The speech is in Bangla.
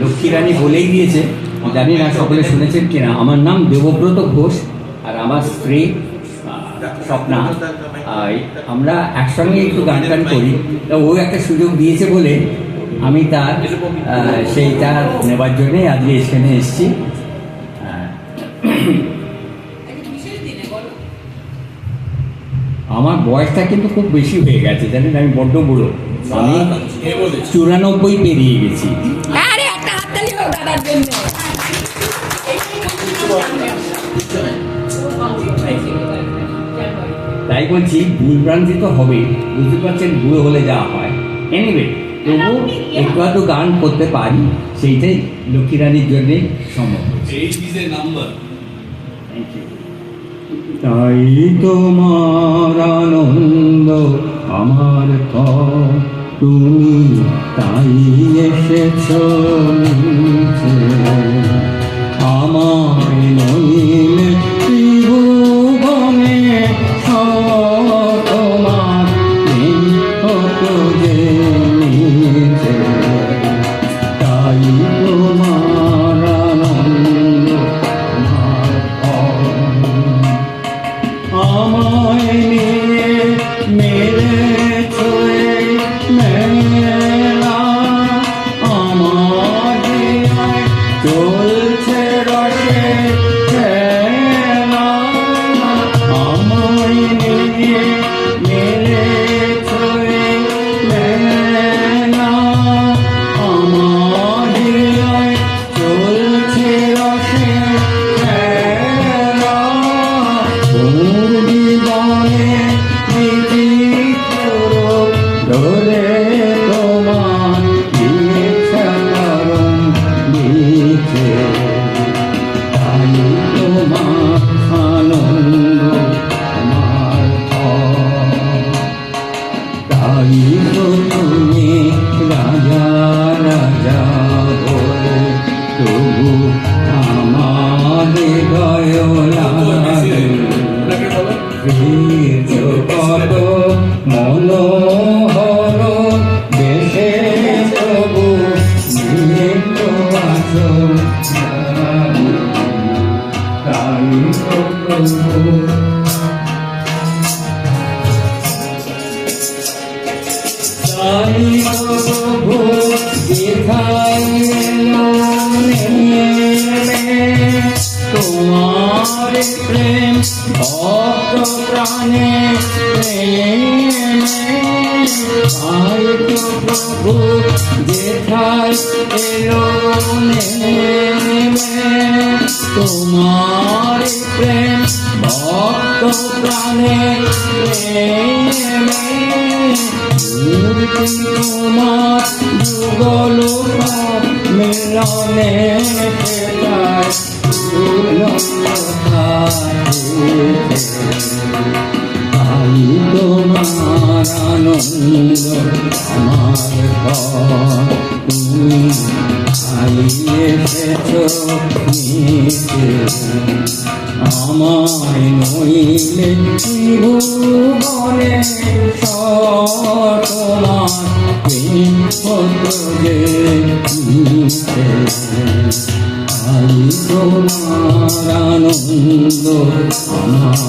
লক্ষ্মী রানী বলেই দিয়েছে, জানি না সকলে শুনেছেন কিনা। আমার নাম দেবব্রত ঘোষ আর আমার স্ত্রী স্বপ্না। আমরা একসঙ্গে একটু গান টান করি, তা ও একটা সুযোগ দিয়েছে বলে আমি তার সেইটা নেবার জন্যে আজকে এখানে এসেছি। আমার বয়সটা কিন্তু খুব বেশি হয়ে গেছে, জানেন, আমি বড্ড বুড়ো। আমি 94 পেরিয়ে গেছি। তাই বলছি, ভুলভ্রান্তি তো হবে, বুঝতে পারছেন, বুড়ো হলে যা হয়। এনিওয়ে, তবু একটু আধটু গান করতে পারি, সেইটাই লক্ষ্মী রানীর জন্যে সম্ভব। তাই তোমার আনন্দ আমার তুমি তাই এসেছ আমায় নইলে ত্রিভুবনে তোমার হতো যে নিচে। তাই তোমার আনন্দ আমায় নিয়ে মেরেছ মেলা, আমার চলছে রসে খেলা। আমায় নিয়ে মেরেছ মেলা, আমার চলছে রসে খেলা। ধরে তোমার দিয়েছে, তাই তোমার আনন্দ আমার, তাই তো তুমি রাজা রাজা বলে তবু আমার হৃদয় লাগে। কত মনোহর দেশে তবু নিহিত আছো, তাই তো প্রভু। তাই প্রভু যেথায় তোমার প্রেম ভক্ত প্রাণে, তাই তো প্রভু যেথায় এলো তোমার প্রেম ভক্ত প্রাণে। মূর্তি তোমার যুগল মিলনে তাই তোমার আনন্দ আমার, তুমি তাই এসেছ নিতে। আমায় নইলে ত্রিভুবনে তোমার প্রেম হতো যে নিতে। তাই তোমার আনন্দ আমার।